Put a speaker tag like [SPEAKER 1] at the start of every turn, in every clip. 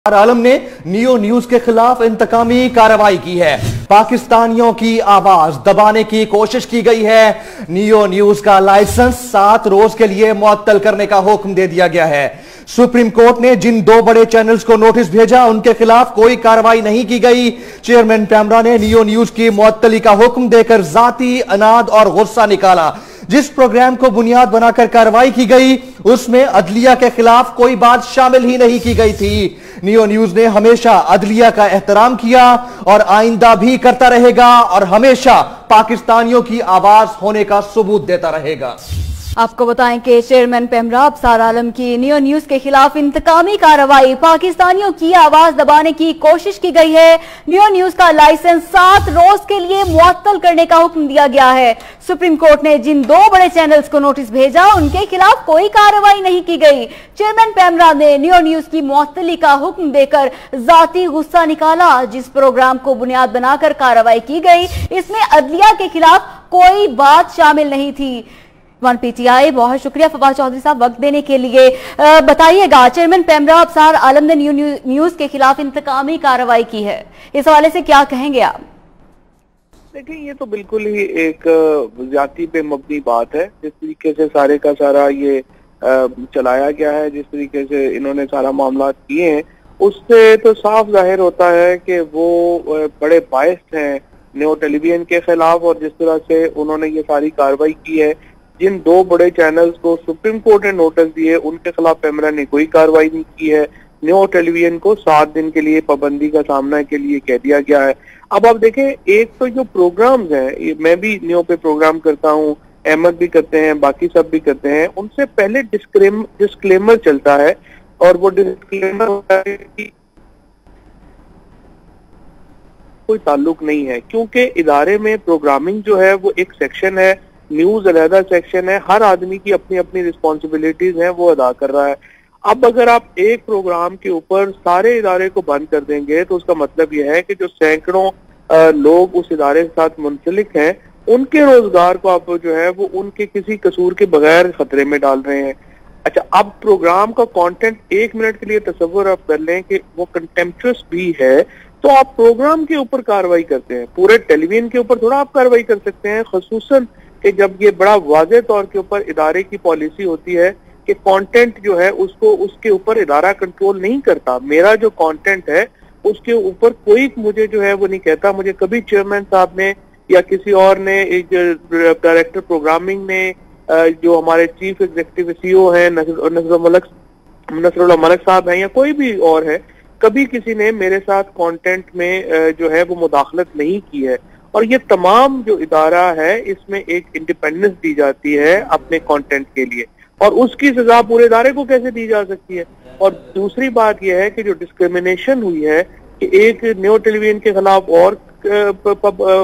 [SPEAKER 1] आलम ने neo news के खिलाफ इंतकामी कार्रवाई की है। पाकिस्तानियों की आवाज दबाने की कोशिश की गई है। नियो न्यूज का लाइसेंस 7 रोज के लिए मुअत्तल करने का हुक्म दे दिया गया है। सुप्रीम कोर्ट ने जिन 2 बड़े चैनल्स को नोटिस भेजा उनके खिलाफ कोई कार्रवाई नहीं की गई। चेयरमैन पैमरा ने नियो न्यूज की मुअत्तली का हुक्म देकर जाती अनाद और गुस्सा निकाला। जिस प्रोग्राम को बुनियाद बनाकर कार्रवाई की गई उसमें अदलिया के खिलाफ कोई बात शामिल ही नहीं की गई थी। नियो न्यूज ने हमेशा अदलिया का एहतराम किया और आइंदा भी करता रहेगा और हमेशा पाकिस्तानियों की आवाज होने का सबूत देता रहेगा।
[SPEAKER 2] आपको बताएं कि चेयरमैन पैमरा अब्सार आलम की नियो न्यूज के खिलाफ इंतकामी कार्रवाई, पाकिस्तानियों की आवाज दबाने की कोशिश की गई है। नियो न्यूज का लाइसेंस 7 रोज के लिए मुअत्तल करने का हुक्म दिया गया है। सुप्रीम कोर्ट ने जिन 2 बड़े चैनल्स को नोटिस भेजा उनके खिलाफ कोई कार्रवाई नहीं की गई। चेयरमैन पैमरा ने नियो न्यूज की मुअत्तली का हुक्म देकर जाती गुस्सा निकाला। जिस प्रोग्राम को बुनियाद बनाकर कार्रवाई की गई इसमें अदलिया के खिलाफ कोई बात शामिल नहीं थी। वन पीटीआई, बहुत शुक्रिया फवाद चौधरी साहब वक्त देने के लिए। बताइएगा, चेयरमैन पैमरा अब्सार आलम ने न्यूज के खिलाफ इंतकामी कार्रवाई की है, इस हवाले से क्या कहेंगे आप?
[SPEAKER 3] देखिए, ये तो बिल्कुल ही एक ज्यादती पे मबनी बात है। जिस तरीके से सारे का सारा ये चलाया गया है, जिस तरीके से इन्होंने सारा मामला किए हैं, उससे तो साफ जाहिर होता है कि वो बड़े बायस्ड हैं न्यू टेलीविजन के खिलाफ। और जिस तरह से उन्होंने ये सारी कार्रवाई की है, जिन 2 बड़े चैनल्स को सुप्रीम कोर्ट ने नोटिस दिए उनके खिलाफ पैमरा ने कोई कार्रवाई नहीं की है। न्यू टेलीविजन को 7 दिन के लिए पाबंदी का सामना के लिए कह दिया गया है। अब आप देखें, एक तो जो प्रोग्राम्स हैं, मैं भी न्यू पे प्रोग्राम करता हूँ, अहमद भी करते हैं, बाकी सब भी करते हैं, उनसे पहले डिस्क्लेमर चलता है। और वो डिस्क्लेमर होता है कि कोई ताल्लुक नहीं है, क्योंकि इदारे में प्रोग्रामिंग जो है वो एक सेक्शन है, न्यूज अलहदा सेक्शन है। हर आदमी की अपनी अपनी रिस्पॉन्सिबिलिटीज हैं, वो अदा कर रहा है। अब अगर आप एक प्रोग्राम के ऊपर सारे इदारे को बंद कर देंगे तो उसका मतलब यह है कि जो सैकड़ों लोग उस इदारे के साथ मुंसलिक हैं, उनके रोजगार को आप जो है वो उनके किसी कसूर के बगैर खतरे में डाल रहे हैं। अच्छा, अब प्रोग्राम का कंटेंट 1 मिनट के लिए तसव्वुर आप कर लें कि वो कंटेम्प्चुअस भी है, तो आप प्रोग्राम के ऊपर कार्रवाई करते हैं, पूरे टेलीविजन के ऊपर थोड़ा आप कार्रवाई कर सकते हैं। खुसूसन कि जब ये बड़ा वाज़ेह तौर के ऊपर इदारे की पॉलिसी होती है कि कंटेंट जो है उसको उसके ऊपर इदारा कंट्रोल नहीं करता। मेरा जो कंटेंट है उसके ऊपर कोई मुझे जो है वो नहीं कहता। मुझे कभी चेयरमैन साहब ने या किसी और ने, एक डायरेक्टर प्रोग्रामिंग ने, जो हमारे चीफ एग्जीक्यूटिव सीईओ हैं नसरुल्लाह मलिक साहब हैं या कोई भी और है, कभी किसी ने मेरे साथ कंटेंट में जो है वो मुदाखलत नहीं की है। और ये तमाम जो इदारा है इसमें एक इंडिपेंडेंस दी जाती है अपने कंटेंट के लिए, और उसकी सजा पूरे इदारे को कैसे दी जा सकती है। और दूसरी बात यह है कि जो डिस्क्रिमिनेशन हुई है कि एक न्यू टेलीविजन के खिलाफ और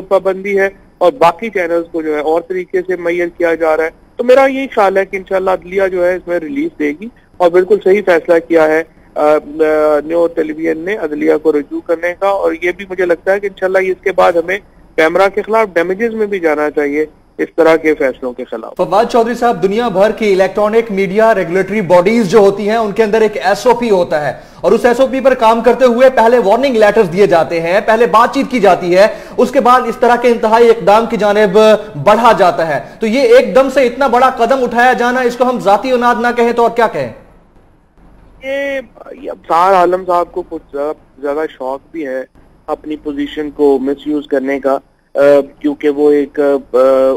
[SPEAKER 3] पाबंदी है और बाकी चैनल्स को जो है और तरीके से मुय्यर किया जा रहा है, तो मेरा यही ख्याल है कि इंशाल्लाह अदलिया जो है इसमें रिलीज देगी। और बिल्कुल सही फैसला किया है न्यू टेलीविजन ने अदलिया को रजू करने का। और ये भी मुझे लगता है कि इंशाल्लाह इसके बाद हमें पैमरा के खिलाफ डैमेजेस में भी जाना चाहिए इस तरह के फैसलों के खिलाफ।
[SPEAKER 1] फवाद चौधरी साहब, दुनिया भर की इलेक्ट्रॉनिक मीडिया रेगुलेटरी बॉडीज जो होती हैं उनके अंदर एक एसओपी होता है और उस एसओपी पर काम करते हुए पहले वार्निंग लेटर्स दिए जाते हैं, पहले बातचीत की जाती है, उसके बाद इस तरह के इंतहाई इकदाम की जानिब बढ़ा जाता है। तो ये एकदम से इतना बड़ा कदम उठाया जाना, इसको हम जाती अनाद ना कहें तो और क्या कहें?
[SPEAKER 3] ये अब्सार आलम साहब को कुछ ज्यादा शौक भी है अपनी पोजीशन को मिसयूज करने का, क्योंकि वो एक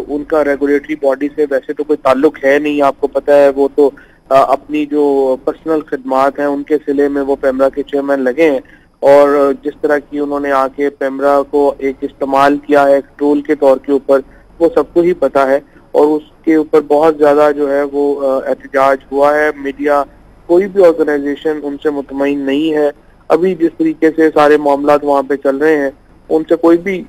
[SPEAKER 3] उनका रेगुलेटरी बॉडी से वैसे तो कोई ताल्लुक है नहीं। आपको पता है वो तो अपनी जो पर्सनल खिदमात हैं उनके सिले में वो पैमरा के चेयरमैन लगे हैं। और जिस तरह की उन्होंने आके पैमरा को एक इस्तेमाल किया है एक टूल के तौर के ऊपर, वो सबको ही पता है। और उसके ऊपर बहुत ज्यादा जो है वो एहतजाज हुआ है। मीडिया, कोई भी ऑर्गेनाइजेशन उनसे मुतमईन नहीं है। अभी जिस तरीके से सारे मामला वहां पे चल रहे हैं, उनसे कोई भी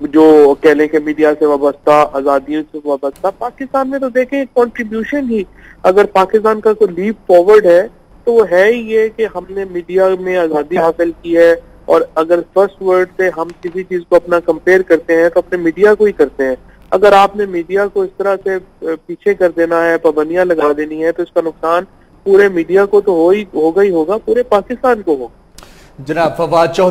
[SPEAKER 3] जो कह लें कि मीडिया से वाबस्ता, आजादियों से वाबस्ता, पाकिस्तान में तो देखें कंट्रीब्यूशन ही, अगर पाकिस्तान का कोई लीप फॉरवर्ड है तो वो है ही ये कि हमने मीडिया में आजादी हासिल की है। और अगर फर्स्ट वर्ड से हम किसी चीज को अपना कंपेयर करते हैं तो अपने मीडिया को ही करते हैं। अगर आपने मीडिया को इस तरह से पीछे कर देना है, पाबंदियां लगा देनी है, तो इसका नुकसान पूरे मीडिया को तो होगा ही होगा, पूरे पाकिस्तान को होगा।
[SPEAKER 1] जनाब फवाद चौधरी।